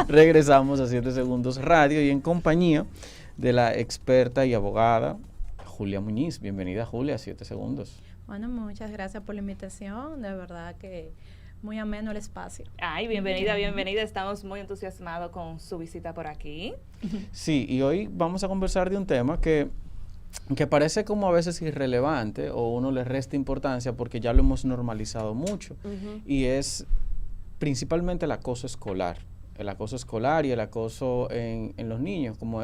Regresamos a 7 Segundos Radio y en compañía de la experta y abogada Julia Muñiz. Bienvenida, Julia, a 7 Segundos. Bueno, muchas gracias por la invitación. De verdad que muy ameno el espacio. Ay, bienvenida, bienvenida. Estamos muy entusiasmados con su visita por aquí. Sí, y hoy vamos a conversar de un tema que parece como a veces irrelevante o uno le resta importancia porque ya lo hemos normalizado mucho. Y es principalmente el acoso escolar. El acoso escolar y el acoso en los niños, como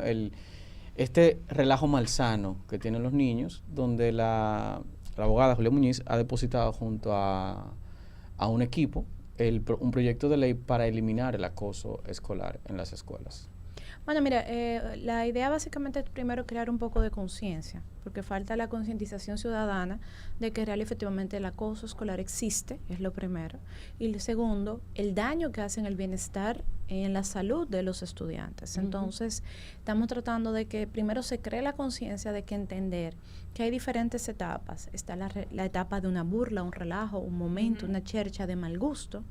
este relajo malsano que tienen los niños, donde la abogada Julia Muñiz ha depositado junto a un equipo un proyecto de ley para eliminar el acoso escolar en las escuelas. Bueno, mira, la idea básicamente es primero crear un poco de conciencia, porque falta la concientización ciudadana de que real efectivamente el acoso escolar existe, es lo primero. Y lo segundo, el daño que hace en el bienestar, en la salud de los estudiantes. Entonces, estamos tratando de que primero se cree la conciencia de que entender que hay diferentes etapas. Está la etapa de una burla, un relajo, un momento, una chercha de mal gusto.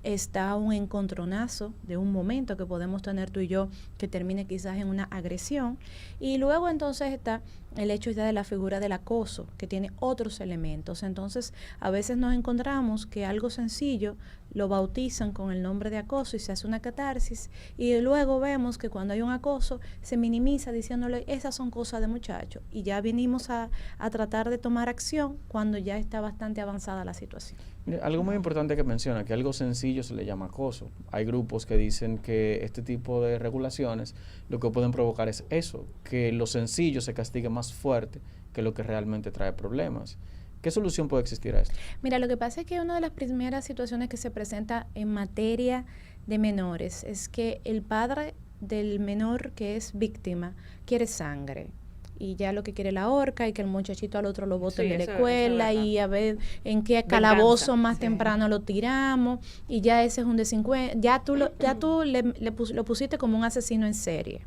Está un encontronazo de un momento que podemos tener tú y yo que termine quizás en una agresión, y luego entonces está el hecho ya de la figura del acoso, que tiene otros elementos. Entonces a veces nos encontramos que algo sencillo lo bautizan con el nombre de acoso y se hace una catarsis, y luego vemos que cuando hay un acoso se minimiza diciéndole esas son cosas de muchachos, y ya venimos a tratar de tomar acción cuando ya está bastante avanzada la situación. Algo muy importante que menciona, que algo sencillo se le llama acoso. Hay grupos que dicen que este tipo de regulaciones lo que pueden provocar es eso, que lo sencillo se castigue más fuerte que lo que realmente trae problemas. ¿Qué solución puede existir a esto? Mira, lo que pasa es que una de las primeras situaciones que se presenta en materia de menores es que el padre del menor que es víctima quiere sangre. Y ya lo que quiere la horca y que el muchachito al otro lo bote de la escuela y a ver en qué calabozo más temprano lo tiramos, y ya ese es un delincuente, ya tú lo pusiste como un asesino en serie.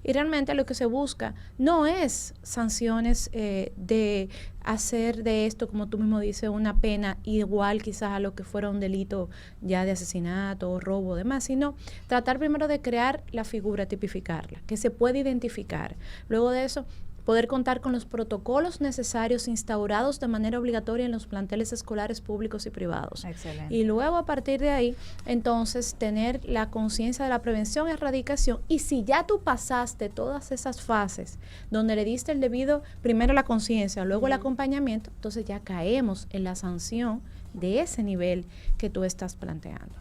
Y realmente lo que se busca no es sanciones de hacer de esto, como tú mismo dices, una pena igual quizás a lo que fuera un delito ya de asesinato o robo o demás, sino tratar primero de crear la figura, tipificarla, que se puede identificar. Luego de eso, poder contar con los protocolos necesarios instaurados de manera obligatoria en los planteles escolares públicos y privados. Excelente. Y luego a partir de ahí, entonces, tener la conciencia de la prevención y erradicación. Y si ya tú pasaste todas esas fases donde le diste el debido, primero la conciencia, luego el acompañamiento, entonces ya caemos en la sanción de ese nivel que tú estás planteando.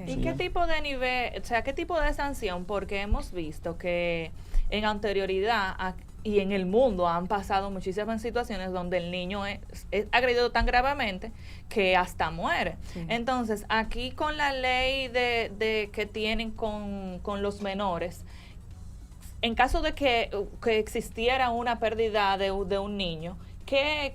¿Y qué tipo de nivel, o sea, qué tipo de sanción? Porque hemos visto que en anterioridad y en el mundo han pasado muchísimas situaciones donde el niño es agredido tan gravemente que hasta muere. Sí. Entonces, aquí con la ley de que tienen con los menores, en caso de que existiera una pérdida de un niño, ¿qué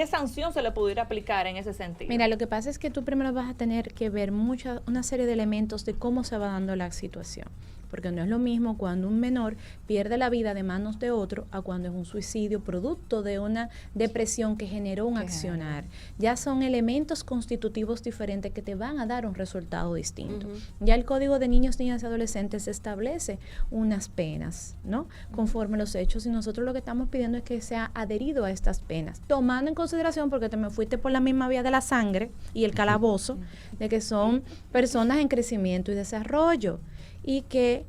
sanción se le pudiera aplicar en ese sentido? Mira, lo que pasa es que tú primero vas a tener que ver una serie de elementos de cómo se va dando la situación. Porque no es lo mismo cuando un menor pierde la vida de manos de otro a cuando es un suicidio producto de una depresión que generó un accionar. Ya son elementos constitutivos diferentes que te van a dar un resultado distinto. Ya el Código de Niños, Niñas y Adolescentes establece unas penas, ¿no? Conforme los hechos, y nosotros lo que estamos pidiendo es que sea adherido a estas penas, tomando en consideración, porque te me fuiste por la misma vía de la sangre y el calabozo, de que son personas en crecimiento y desarrollo, y que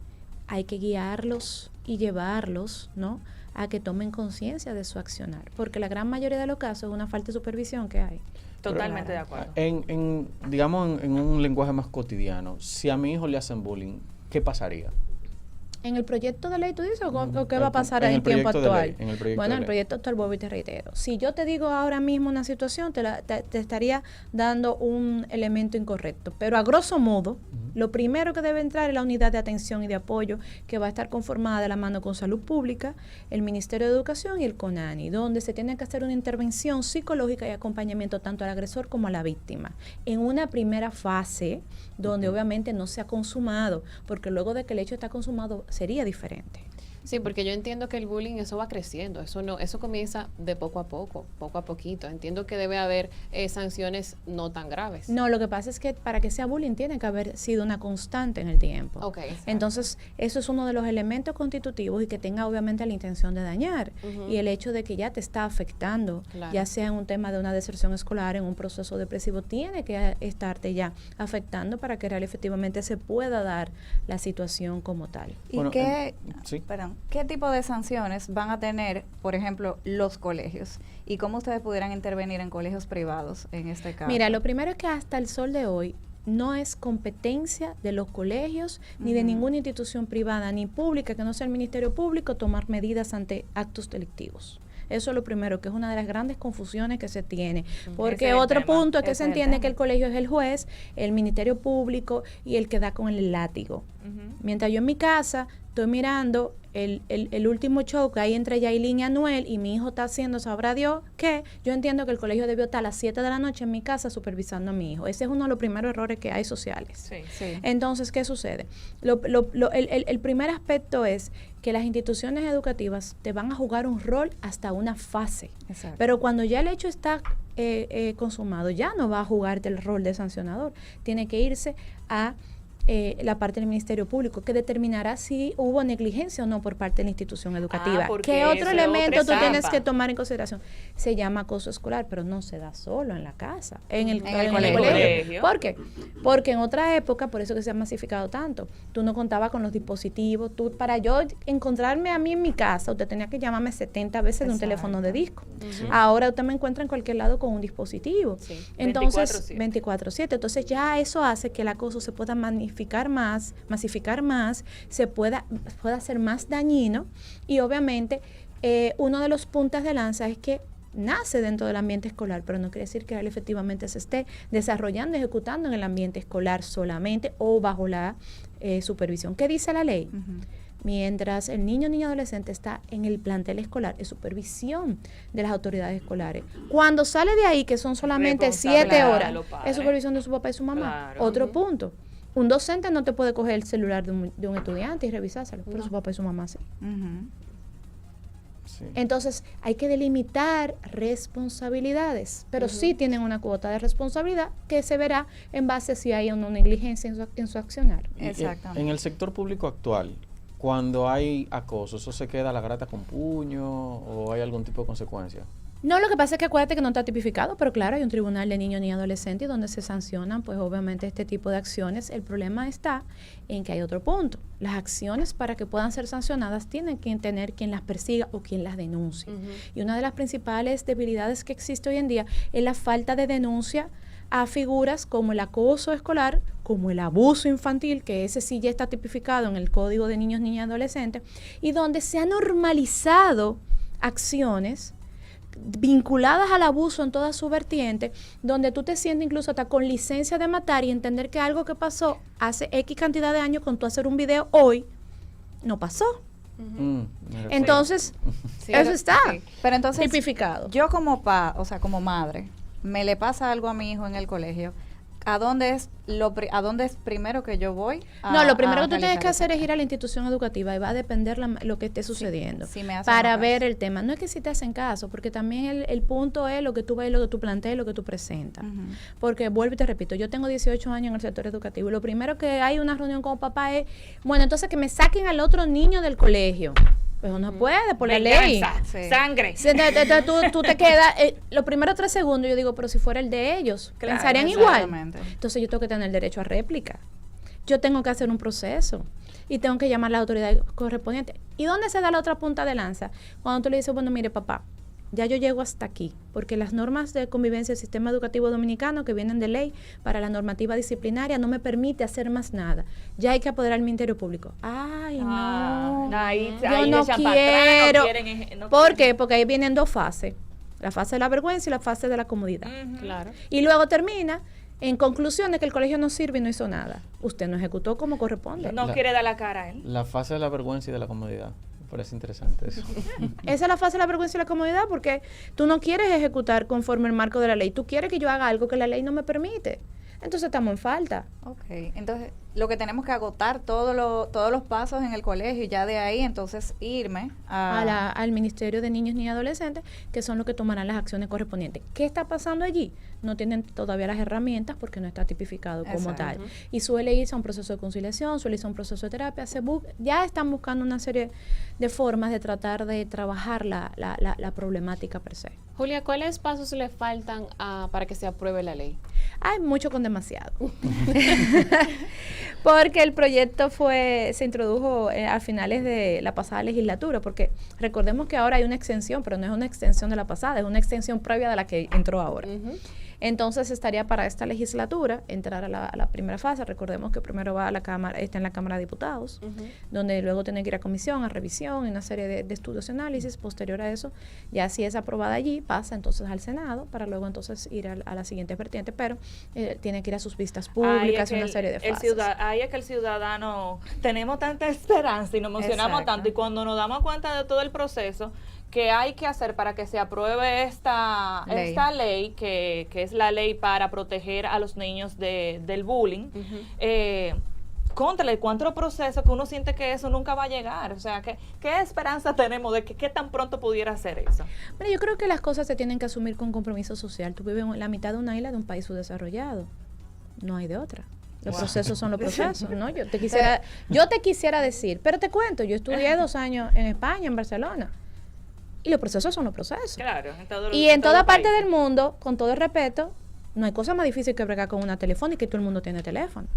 hay que guiarlos y llevarlos, ¿no?, a que tomen conciencia de su accionar, porque la gran mayoría de los casos es una falta de supervisión que hay. Totalmente de acuerdo. Digamos, en un lenguaje más cotidiano, si a mi hijo le hacen bullying, ¿qué pasaría? ¿En el proyecto de ley tú dices o qué va a pasar en el tiempo actual? Bueno, en el proyecto actual, vuelvo y te reitero. Si yo te digo ahora mismo una situación, te estaría dando un elemento incorrecto. Pero a grosso modo, lo primero que debe entrar es la unidad de atención y de apoyo, que va a estar conformada de la mano con Salud Pública, el Ministerio de Educación y el CONANI, donde se tiene que hacer una intervención psicológica y acompañamiento tanto al agresor como a la víctima. En una primera fase, donde obviamente no se ha consumado, porque luego de que el hecho está consumado, sería diferente. Sí, porque yo entiendo que el bullying, eso va creciendo, eso comienza de poco a poquito. Entiendo que debe haber sanciones no tan graves. No, lo que pasa es que para que sea bullying tiene que haber sido una constante en el tiempo. Okay, entonces, eso es uno de los elementos constitutivos y que tenga obviamente la intención de dañar. Y el hecho de que ya te está afectando, ya sea en un tema de una deserción escolar, en un proceso depresivo, tiene que estarte ya afectando para que efectivamente se pueda dar la situación como tal. ¿Y Bueno, qué tipo de sanciones van a tener, por ejemplo, los colegios? ¿Y cómo ustedes pudieran intervenir en colegios privados en este caso? Mira, lo primero es que hasta el sol de hoy no es competencia de los colegios ni de ninguna institución privada ni pública que no sea el Ministerio Público tomar medidas ante actos delictivos. Eso es lo primero, que es una de las grandes confusiones que se tiene. Porque otro punto es que se entiende que el colegio es el juez, el Ministerio Público y el que da con el látigo. Mientras yo en mi casa estoy mirando el último show que hay entre Yailin y Anuel y mi hijo está haciendo, sabrá Dios que yo entiendo que el colegio debió estar a las 7 de la noche en mi casa supervisando a mi hijo. Ese es uno de los primeros errores que hay sociales. Sí. Entonces, ¿qué sucede? El primer aspecto es que las instituciones educativas te van a jugar un rol hasta una fase. Exacto. Pero cuando ya el hecho está consumado, ya no va a jugarte el rol de sancionador. Tiene que irse a la parte del Ministerio Público, que determinará si hubo negligencia o no por parte de la institución educativa. ¿Qué otro elemento tú tienes que tomar en consideración? Se llama acoso escolar, pero no se da solo en la casa, en el colegio. ¿Por qué? Porque en otra época, por eso que se ha masificado tanto, tú no contabas con los dispositivos. Para yo encontrarme a mí en mi casa, usted tenía que llamarme 70 veces de un teléfono de disco. Ahora usted me encuentra en cualquier lado con un dispositivo. Entonces, 24/7. Entonces ya eso hace que el acoso se pueda masificar más, se pueda ser más dañino y obviamente uno de los puntas de lanza es que nace dentro del ambiente escolar, pero no quiere decir que él efectivamente se esté desarrollando, ejecutando en el ambiente escolar solamente o bajo la supervisión. ¿Qué dice la ley? Mientras el niño o niña adolescente está en el plantel escolar, es supervisión de las autoridades escolares. Cuando sale de ahí, que son solamente 7 horas, es supervisión de su papá y su mamá. Claro. Otro punto. Un docente no te puede coger el celular de un estudiante y revisárselo, pero su papá y su mamá sí. Sí. Entonces, hay que delimitar responsabilidades, pero sí tienen una cuota de responsabilidad que se verá en base a si hay una negligencia en su accionar. Exactamente. En el sector público actual, cuando hay acoso, ¿eso se queda a la grata con puño o hay algún tipo de consecuencia? No, lo que pasa es que acuérdate que no está tipificado, pero claro, hay un tribunal de niños ni adolescentes donde se sancionan, pues obviamente este tipo de acciones. El problema está en que hay otro punto. Las acciones para que puedan ser sancionadas tienen que tener quien las persiga o quien las denuncie. Y una de las principales debilidades que existe hoy en día es la falta de denuncia a figuras como el acoso escolar, como el abuso infantil, que ese sí ya está tipificado en el Código de Niños, Niñas y Adolescentes, y donde se han normalizado acciones vinculadas al abuso en toda su vertiente, donde tú te sientes incluso hasta con licencia de matar y entender que algo que pasó hace X cantidad de años con tú hacer un video hoy, no pasó. Entonces, eso está pero entonces, tipificado. Yo como como madre, me le pasa algo a mi hijo en el colegio, ¿a dónde es primero que yo voy? Lo primero que tú tienes que hacer es ir a la institución educativa y va a depender lo que esté sucediendo para ver el tema. No es que si te hacen caso, porque también el punto es lo que tú ves, lo que tú planteas, lo que tú presentas. Porque vuelvo y te repito, yo tengo 18 años en el sector educativo y lo primero que hay una reunión con papá es, bueno, entonces que me saquen al otro niño del colegio. Pues no puede, por la ley. Sangre. Entonces tú te quedas, los primeros 3 segundos yo digo, pero si fuera el de ellos, pensarían igual. Entonces yo tengo que tener derecho a réplica. Yo tengo que hacer un proceso y tengo que llamar a la autoridad correspondiente. ¿Y dónde se da la otra punta de lanza? Cuando tú le dices, bueno, mire, papá, ya yo llego hasta aquí, porque las normas de convivencia del sistema educativo dominicano que vienen de ley para la normativa disciplinaria no me permite hacer más nada. Ya hay que apoderar al Ministerio Público. Ay, no, yo no quiero. ¿Por qué? Porque ahí vienen 2 fases. La fase de la vergüenza y la fase de la comodidad. Claro. Y luego termina en conclusión de que el colegio no sirve y no hizo nada. Usted no ejecutó como corresponde. No quiere dar la cara a él. La fase de la vergüenza y de la comodidad. Parece interesante eso. Esa es la fase de la vergüenza y la comodidad, porque tú no quieres ejecutar conforme el marco de la ley. Tú quieres que yo haga algo que la ley no me permite. Entonces estamos en falta. Ok, entonces lo que tenemos que agotar todos los pasos en el colegio y ya de ahí entonces irme al Ministerio de Niños y Adolescentes, que son los que tomarán las acciones correspondientes. ¿Qué está pasando allí? No tienen todavía las herramientas porque no está tipificado como tal. Y suele irse a un proceso de conciliación, suele irse a un proceso de terapia. Ya están buscando una serie de formas de tratar de trabajar la problemática per se. Julia, ¿cuáles pasos le faltan para que se apruebe la ley? Hay mucho con demasiado. Porque el proyecto se introdujo a finales de la pasada legislatura, porque recordemos que ahora hay una extensión, pero no es una extensión de la pasada, es una extensión previa de la que entró ahora. Entonces estaría para esta legislatura entrar a la primera fase. Recordemos que primero va a la Cámara, está en la Cámara de Diputados, donde luego tiene que ir a comisión, a revisión, y una serie de estudios y análisis. Posterior a eso, ya si es aprobada allí, pasa entonces al Senado, para luego entonces ir a la siguiente vertiente, pero tiene que ir a sus vistas públicas, una serie de fases. Ahí es que el ciudadano, tenemos tanta esperanza y nos emocionamos tanto, y cuando nos damos cuenta de todo el proceso que hay que hacer para que se apruebe esta ley, que es la ley para proteger a los niños del bullying, contrale cuánto proceso que uno siente que eso nunca va a llegar. O sea, ¿qué esperanza tenemos de que tan pronto pudiera ser eso? Bueno, yo creo que las cosas se tienen que asumir con compromiso social. Tú vives en la mitad de una isla de un país subdesarrollado. No hay de otra. Los procesos son los procesos, ¿no? Yo te quisiera decir, pero te cuento, yo estudié 2 años en España, en Barcelona. Y los procesos son los procesos. Claro. En toda parte del mundo, con todo el respeto, no hay cosa más difícil que bregar con una telefónica, y todo el mundo tiene teléfono.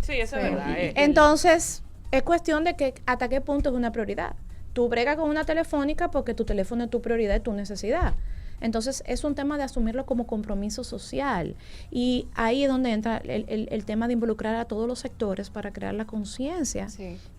Sí, eso es verdad. Entonces, es cuestión de que hasta qué punto es una prioridad. Tú bregas con una telefónica porque tu teléfono es tu prioridad y tu necesidad. Entonces, es un tema de asumirlo como compromiso social. Y ahí es donde entra el tema de involucrar a todos los sectores para crear la conciencia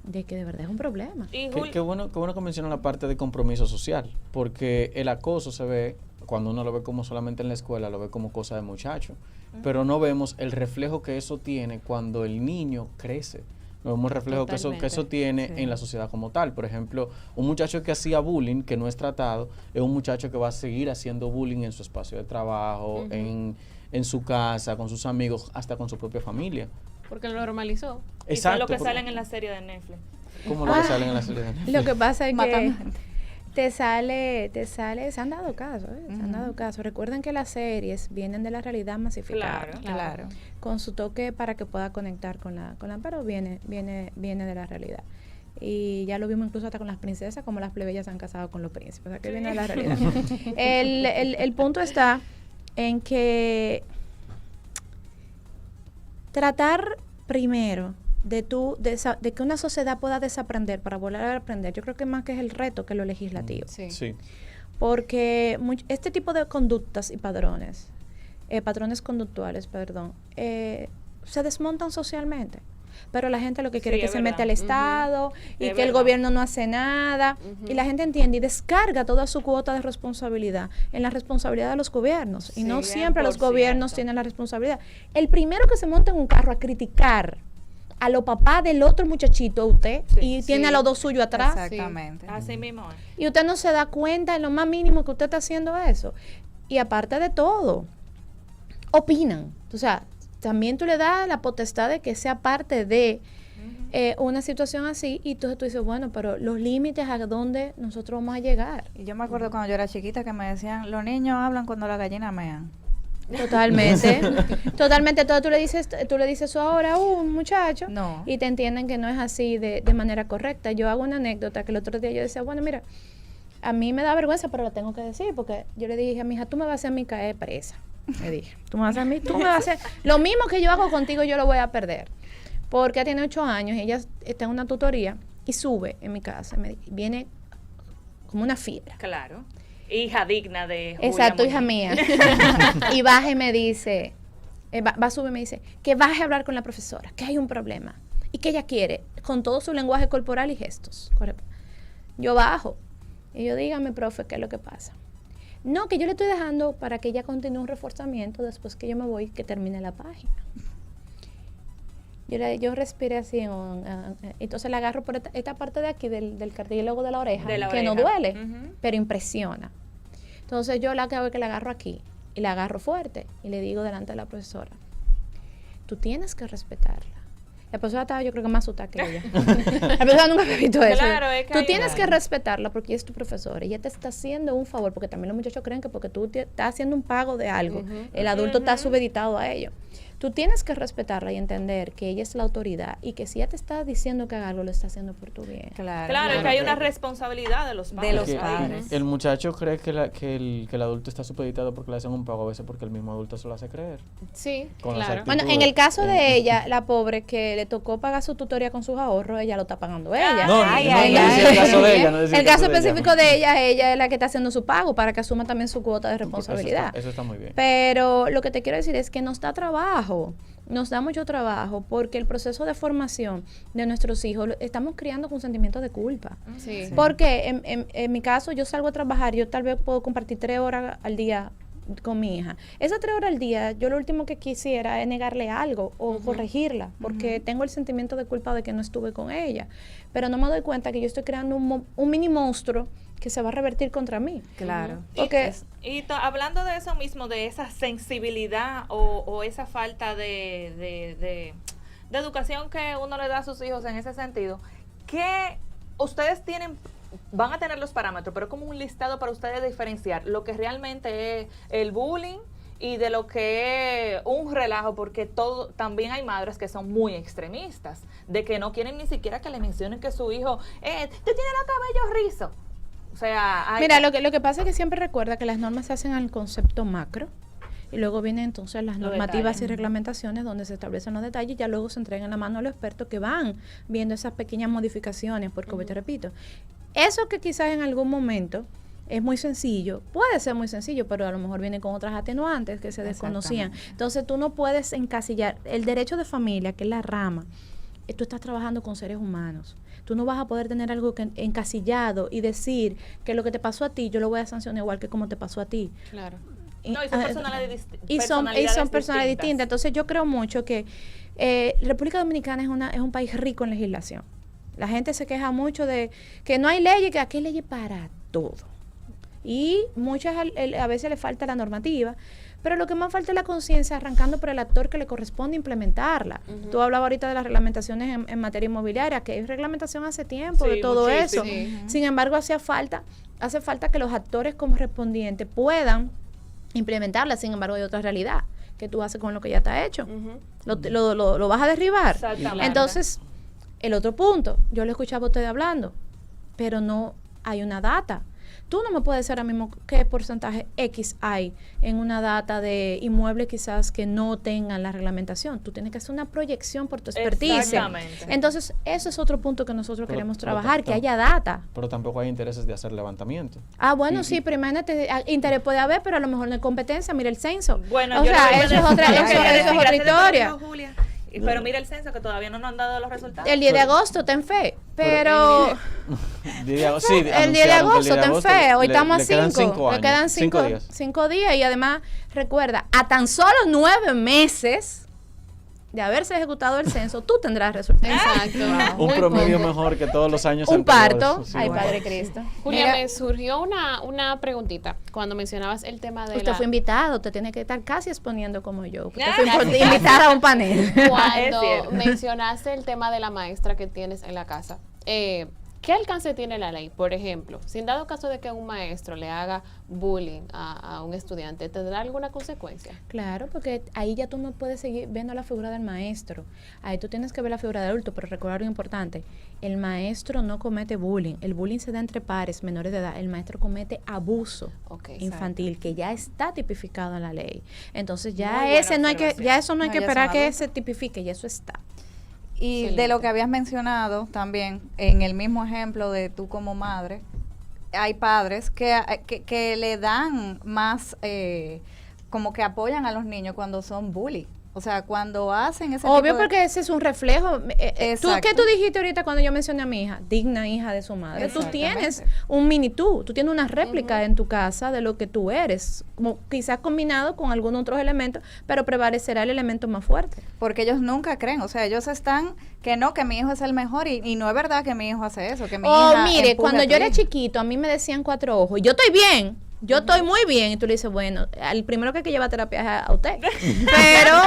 de que de verdad es un problema. Qué bueno que menciona la parte de compromiso social, porque el acoso se ve, cuando uno lo ve como solamente en la escuela, lo ve como cosa de muchacho, pero no vemos el reflejo que eso tiene cuando el niño crece. No vemos el reflejo que eso tiene en la sociedad como tal. Por ejemplo, un muchacho que hacía bullying, que no es tratado, es un muchacho que va a seguir haciendo bullying en su espacio de trabajo, en su casa, con sus amigos, hasta con su propia familia. Porque lo normalizó. Exacto. Y eso es lo que salen en la serie de Netflix. ¿Cómo lo que salen en la serie de Netflix? Lo que pasa es que te sale, se han dado casos, se han dado casos. Recuerden que las series vienen de la realidad masificada. Claro. Con su toque para que pueda conectar con la pero viene de la realidad. Y ya lo vimos incluso hasta con las princesas, como las plebeyas se han casado con los príncipes. O sea, que viene de la realidad. El punto está en que tratar primero de que una sociedad pueda desaprender para volver a aprender, yo creo que más que es el reto que lo legislativo. Sí. Porque este tipo de conductas y patrones conductuales, se desmontan socialmente. Pero la gente lo que quiere es que se mete al Estado y que el gobierno no hace nada. Y la gente entiende y descarga toda su cuota de responsabilidad en la responsabilidad de los gobiernos. Y no siempre los gobiernos tienen la responsabilidad. El primero que se monta en un carro a criticar a los papás del otro muchachito, usted, tiene a los dos suyos atrás. Exactamente. Así mismo es. Y usted no se da cuenta en lo más mínimo que usted está haciendo eso. Y aparte de todo, opinan. O sea, también tú le das la potestad de que sea parte de una situación así, y entonces tú dices, bueno, pero los límites a dónde nosotros vamos a llegar. Y yo me acuerdo cuando yo era chiquita que me decían, los niños hablan cuando las gallinas mean. Totalmente. Entonces tú le dices eso ahora a un muchacho y te entienden que no es así de manera correcta. Yo hago una anécdota que el otro día yo decía, bueno, mira, a mí me da vergüenza, pero lo tengo que decir, porque yo le dije a mi hija, tú me vas a hacer mi caer presa. Le dije, tú me vas a hacer lo mismo que yo hago contigo, yo lo voy a perder. Porque ella tiene 8 años y ella está en una tutoría y sube en mi casa, viene como una fiera. Claro. Hija digna de Julia Exacto, Muñiz. hija mía. Y baja y me dice, va a subir y me dice, que baje a hablar con la profesora, que hay un problema. Y que ella quiere, con todo su lenguaje corporal y gestos. Yo bajo. Y yo, dígame, profe, ¿qué es lo que pasa? No, que yo le estoy dejando para que ella continúe un reforzamiento después que yo me voy, que termine la página. Yo respiré así, entonces la agarro por esta parte de aquí del cartílago de la oreja, que no duele, pero impresiona. Entonces yo la que hago es que la agarro aquí y la agarro fuerte y le digo delante de la profesora, tú tienes que respetarla. La persona estaba, yo creo que más asustada que ella. La persona nunca había visto eso. Claro, es que tú hay tienes una- que respetarla porque ella es tu profesora. Ella te está haciendo un favor, porque también los muchachos creen que porque tú estás haciendo un pago de algo, el adulto está supeditado a ello. Tú tienes que respetarla y entender que ella es la autoridad y que si ella te está diciendo que haga algo, lo está haciendo por tu bien. Claro, es que hay una responsabilidad de los padres. De los Que padres. el muchacho cree que el adulto está supeditado porque le hacen un pago, a veces porque el mismo adulto se lo hace creer. Sí, Con las claro. actitudes. Bueno, en el caso de ella, la pobre que le tocó pagar su tutoría con sus ahorros, ella lo está pagando ella. No, Ay, no, ay, no decía ay. el caso de ella. No decía El caso de ella. específico de ella es la que está haciendo su pago para que asuma también su cuota de responsabilidad. Eso está muy bien. Pero lo que te quiero decir es que nos da trabajo, nos da mucho trabajo porque el proceso de formación de nuestros hijos lo estamos criando con sentimientos de culpa. Sí. Porque en mi caso yo salgo a trabajar, yo tal vez puedo compartir 3 horas al día con mi hija. Esas 3 horas al día, yo lo último que quisiera es negarle algo o corregirla, porque tengo el sentimiento de culpa de que no estuve con ella. Pero no me doy cuenta que yo estoy creando un mini monstruo que se va a revertir contra mí. Claro. Porque Y hablando de eso mismo, de esa sensibilidad o esa falta de educación que uno le da a sus hijos en ese sentido, ¿qué ustedes van a tener los parámetros, pero como un listado para ustedes diferenciar lo que realmente es el bullying y de lo que es un relajo? Porque también hay madres que son muy extremistas, de que no quieren ni siquiera que le mencionen que su hijo, te tiene el cabello rizo. O sea, mira, lo que pasa es que siempre recuerda que las normas se hacen al concepto macro y luego vienen entonces las Los normativas detalles. y reglamentaciones donde se establecen los detalles y ya luego se entregan a mano a los expertos que van viendo esas pequeñas modificaciones, porque como te repito, eso que quizás en algún momento es muy sencillo, puede ser muy sencillo, pero a lo mejor viene con otras atenuantes que se desconocían. Entonces tú no puedes encasillar el derecho de familia, que es la rama. Tú estás trabajando con seres humanos. Tú no vas a poder tener algo encasillado y decir que lo que te pasó a ti, yo lo voy a sancionar igual que como te pasó a ti. Claro. No, y son personalidades Y son personalidades distintas. Entonces yo creo mucho que República Dominicana es un país rico en legislación. La gente se queja mucho de que no hay leyes, que aquí hay leyes para todo. Y muchas a veces le falta la normativa, pero lo que más falta es la conciencia, arrancando por el actor que le corresponde implementarla. Tú hablabas ahorita de las reglamentaciones en materia inmobiliaria, que hay reglamentación hace tiempo de todo eso. Sí. Sin embargo, hace falta que los actores correspondientes puedan implementarla. Sin embargo, hay otra realidad que tú haces con lo que ya está hecho. Lo vas a derribar. Exactamente. Entonces, el otro punto, yo lo escuchaba a usted hablando, pero no hay una data. Tú no me puedes decir ahora mismo qué porcentaje X hay en una data de inmuebles quizás que no tengan la reglamentación. Tú tienes que hacer una proyección por tu expertise. Exactamente. Entonces, eso es otro punto que nosotros Pero- queremos pero trabajar, que tam- haya data. Pero tampoco hay intereses de hacer levantamiento. Ah, bueno, sí, pero imagínate, interés puede haber, pero a lo mejor no hay competencia, mira el censo. Bueno, o yo sea, le voy a eso es decir- otra, yo eso quería decir, es otra gracias a historia. Dios, Julia. Pero mira el censo que todavía no nos han dado los resultados. El 10 de agosto, ten fe. Pero Sí, el 10 de anunciaron que agosto, ten fe. Hoy estamos a le quedan 5. Le quedan 5 días. 5 días. Y además, recuerda, a tan solo 9 meses de haberse ejecutado el censo, tú tendrás resultados. Exacto. Un Muy promedio poco. mejor que todos los años Un anteriores. parto. Sí, Ay, un Padre parto. Cristo. Julia, Mira. me surgió una preguntita cuando mencionabas el tema de Usted la... fue invitado, usted tiene que estar casi exponiendo como yo. Usted Ah, fue casi. invitada a un panel. Es Cuando cierto. mencionaste el tema de la maestra que tienes en la casa, ¿qué alcance tiene la ley? Por ejemplo, si en dado caso de que un maestro le haga bullying a un estudiante, ¿tendrá alguna consecuencia? Claro, porque ahí ya tú no puedes seguir viendo la figura del maestro. Ahí tú tienes que ver la figura del adulto, pero recuerda algo importante. El maestro no comete bullying. El bullying se da entre pares menores de edad. El maestro comete abuso Ok. infantil, que ya está tipificado en la ley. Entonces ya Muy buena ese no hay que, observación. ya eso no hay No, que ya esperar son que adultos. se tipifique, ya eso está. Y de Excelente. lo que habías mencionado también, en el mismo ejemplo de tú como madre, hay padres que le dan más, como que apoyan a los niños cuando son bully. O sea, cuando hacen ese Obvio, tipo de- porque ese es un reflejo. Exacto. ¿Qué tú dijiste ahorita cuando yo mencioné a mi hija? Digna hija de su madre. Tú Exactamente. tienes un mini tú tienes una réplica en tu casa de lo que tú eres, como quizás combinado con algunos otros elementos, pero prevalecerá el elemento más fuerte. Porque ellos nunca creen, o sea, ellos están que no, que mi hijo es el mejor y no es verdad que mi hijo hace eso, que mi Oh, hija mire, empuje cuando a tu yo era hijo. chiquito, a mí me decían 4 ojos. Yo estoy bien. Yo estoy muy bien. Y tú le dices, bueno, el primero que hay que llevar a terapia es a usted. Pero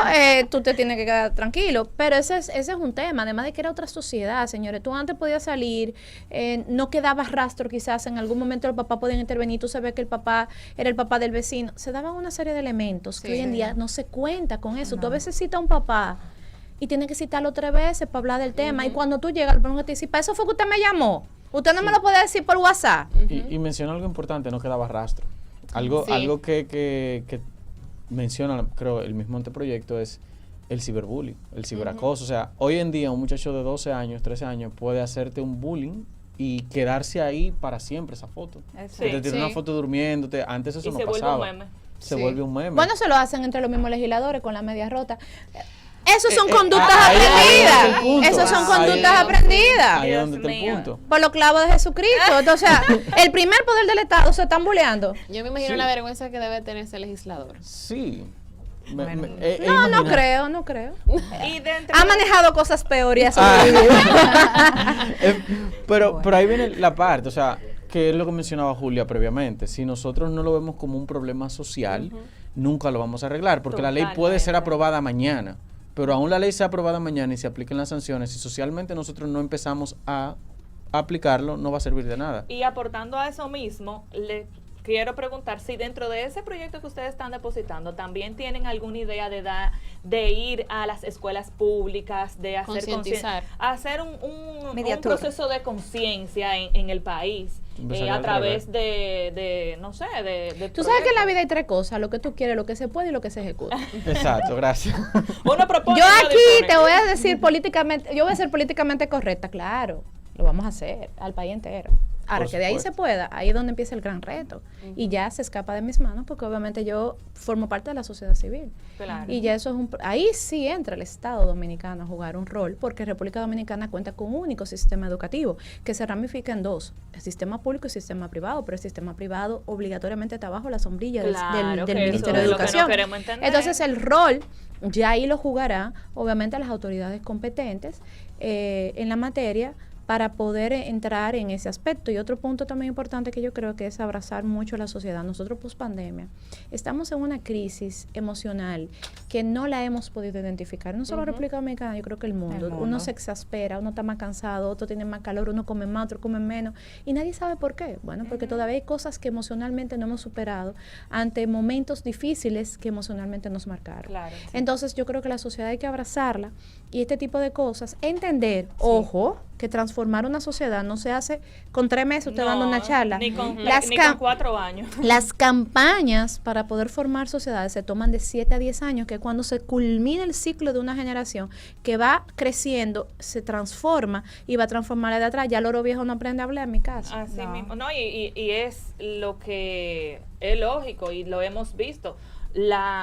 tú te tienes que quedar tranquilo. Pero ese es un tema. Además de que era otra sociedad, señores. Tú antes podías salir, no quedabas rastro quizás. En algún momento el papá podía intervenir. Tú sabes que el papá era el papá del vecino. Se daban una serie de elementos que hoy en día no se cuenta con eso. Tú a veces citas a un papá y tienes que citarlo 3 veces para hablar del tema. Y cuando tú llegas, el problema te dice, para eso fue que usted me llamó. Usted no me lo puede decir por WhatsApp. Y menciona algo importante, no quedaba rastro. Algo que menciona, creo, el mismo anteproyecto es el ciberbullying, el ciberacoso. O sea, hoy en día un muchacho de 12 años, 13 años puede hacerte un bullying y quedarse ahí para siempre esa foto. Te tiene una foto durmiéndote. Antes eso no pasaba. Se vuelve un meme. Bueno, se lo hacen entre los mismos legisladores con la media rota. Esos son conductas aprendidas. Esos son conductas aprendidas. Ahí es donde está el punto. Por los clavos de Jesucristo. Entonces, el primer poder del Estado se están bulleando. Yo me imagino la vergüenza que debe tener ese legislador. Sí. No creo. Y ha manejado cosas peores. Pero ahí viene la parte, o sea, que es lo que mencionaba Julia previamente. Si nosotros no lo vemos como un problema social, nunca lo vamos a arreglar, porque la ley puede ser aprobada mañana. Pero aún la ley sea aprobada mañana y se apliquen las sanciones, si socialmente nosotros no empezamos a aplicarlo, no va a servir de nada. Y aportando a eso mismo, le quiero preguntar si dentro de ese proyecto que ustedes están depositando, también tienen alguna idea de ir a las escuelas públicas, de hacer un proceso de conciencia en el país. A través de no sé, de tú sabes que en la vida hay 3 cosas: lo que tú quieres, lo que se puede y lo que se ejecuta. Exacto, gracias. Uno propone, yo aquí te voy a decir políticamente, yo voy a ser políticamente correcta, claro, lo vamos a hacer al país entero. Ahora, que de ahí se pueda, ahí es donde empieza el gran reto. Y ya se escapa de mis manos porque obviamente yo formo parte de la sociedad civil. Claro. Y ya eso es ahí sí entra el Estado dominicano a jugar un rol, porque República Dominicana cuenta con un único sistema educativo que se ramifica en 2, el sistema público y el sistema privado, pero el sistema privado obligatoriamente está bajo la sombrilla del Ministerio de Educación. Entonces el rol ya ahí lo jugará obviamente las autoridades competentes en la materia, para poder entrar en ese aspecto. Y otro punto también importante que yo creo que es abrazar mucho a la sociedad. Nosotros post pandemia estamos en una crisis emocional que no la hemos podido identificar. No solo República Dominicana, yo creo que el mundo. Uno se exaspera, uno está más cansado, otro tiene más calor, uno come más, otro come menos. Y nadie sabe por qué. Bueno, porque todavía hay cosas que emocionalmente no hemos superado ante momentos difíciles que emocionalmente nos marcaron. Claro, sí. Entonces yo creo que la sociedad hay que abrazarla y este tipo de cosas, entender, ojo, que transformar una sociedad no se hace con 3 meses usted dando una charla. Ni con 4 años. Las campañas para poder formar sociedades se toman de 7 a 10 años, que es cuando se culmina el ciclo de una generación que va creciendo, se transforma y va a transformar la de atrás. Ya el oro viejo no aprende a hablar en mi casa. Así mismo. No, y es lo que es lógico y lo hemos visto.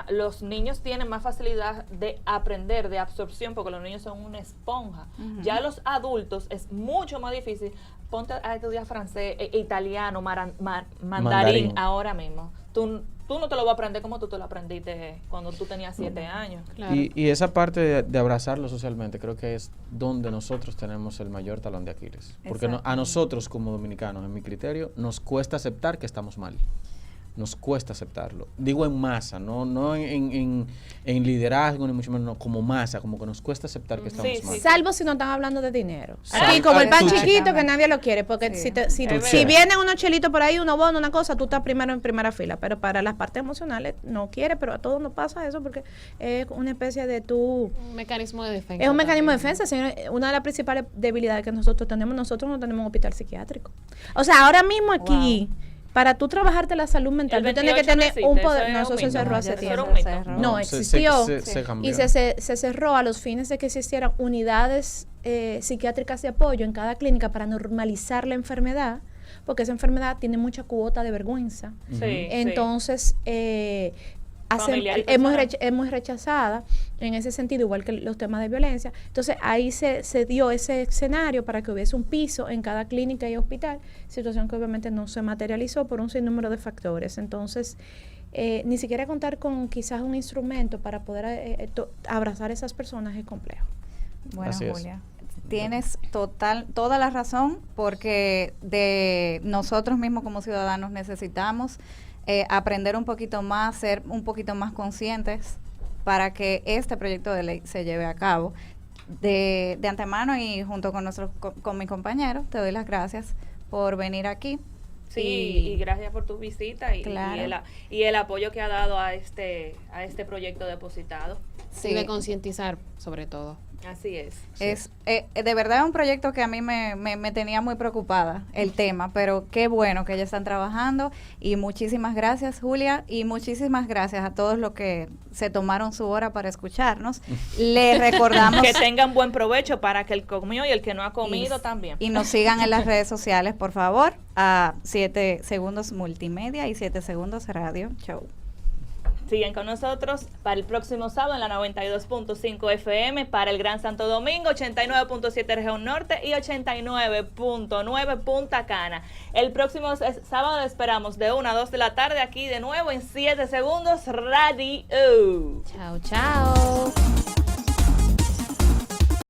Los niños tienen más facilidad de aprender, de absorción, porque los niños son una esponja. Ya los adultos es mucho más difícil. Ponte a estudiar francés, italiano, mandarín ahora mismo. Tú no te lo vas a aprender como tú te lo aprendiste cuando tú tenías 7 años. Claro. Y esa parte de abrazarlo socialmente creo que es donde nosotros tenemos el mayor talón de Aquiles. Porque a nosotros como dominicanos, en mi criterio, nos cuesta aceptar que estamos mal. Nos cuesta aceptarlo. Digo en masa, no en liderazgo, ni mucho menos, no, como masa, como que nos cuesta aceptar que estamos mal. Salvo si no están hablando de dinero. Aquí como el pan chiquito que nadie lo quiere, porque si vienen unos chelitos por ahí, unos bonos, una cosa, tú estás primero en primera fila, pero para las partes emocionales no quiere, pero a todos nos pasa eso porque es una especie de un mecanismo de defensa. Es un mecanismo de defensa, señor. Una de las principales debilidades que nosotros no tenemos un hospital psiquiátrico. O sea, ahora mismo aquí... Para tú trabajarte la salud mental, tú tienes que tener un poder. No, eso se cerró hace tiempo. No, existió. Y se cerró a los fines de que existieran unidades psiquiátricas de apoyo en cada clínica para normalizar la enfermedad, porque esa enfermedad tiene mucha cuota de vergüenza. Entonces, es muy rechazada en ese sentido, igual que los temas de violencia. Entonces ahí se dio ese escenario para que hubiese un piso en cada clínica y hospital, situación que obviamente no se materializó por un sinnúmero de factores. Entonces ni siquiera contar con quizás un instrumento para poder abrazar a esas personas es complejo. Bueno, Julia, tienes toda la razón, porque de nosotros mismos como ciudadanos necesitamos aprender un poquito más, ser un poquito más conscientes para que este proyecto de ley se lleve a cabo. De antemano y junto con con mi compañero, te doy las gracias por venir aquí. Sí, y gracias por tu visita claro. y el apoyo que ha dado a este proyecto depositado. Sí, de concientizar sobre todo. Así es. Es de verdad es un proyecto que a mí me tenía muy preocupada el tema, pero qué bueno que ya están trabajando y muchísimas gracias, Julia, y muchísimas gracias a todos los que se tomaron su hora para escucharnos. Le recordamos que tengan buen provecho para que el comió y el que no ha comido también. Y nos sigan en las redes sociales, por favor, a 7 Segundos Multimedia y 7 Segundos Radio Show. Siguen con nosotros para el próximo sábado en la 92.5 FM para el Gran Santo Domingo, 89.7 Región Norte y 89.9 Punta Cana. El próximo sábado esperamos de 1 a 2 de la tarde aquí de nuevo en 7 Segundos Radio. Chao, chao.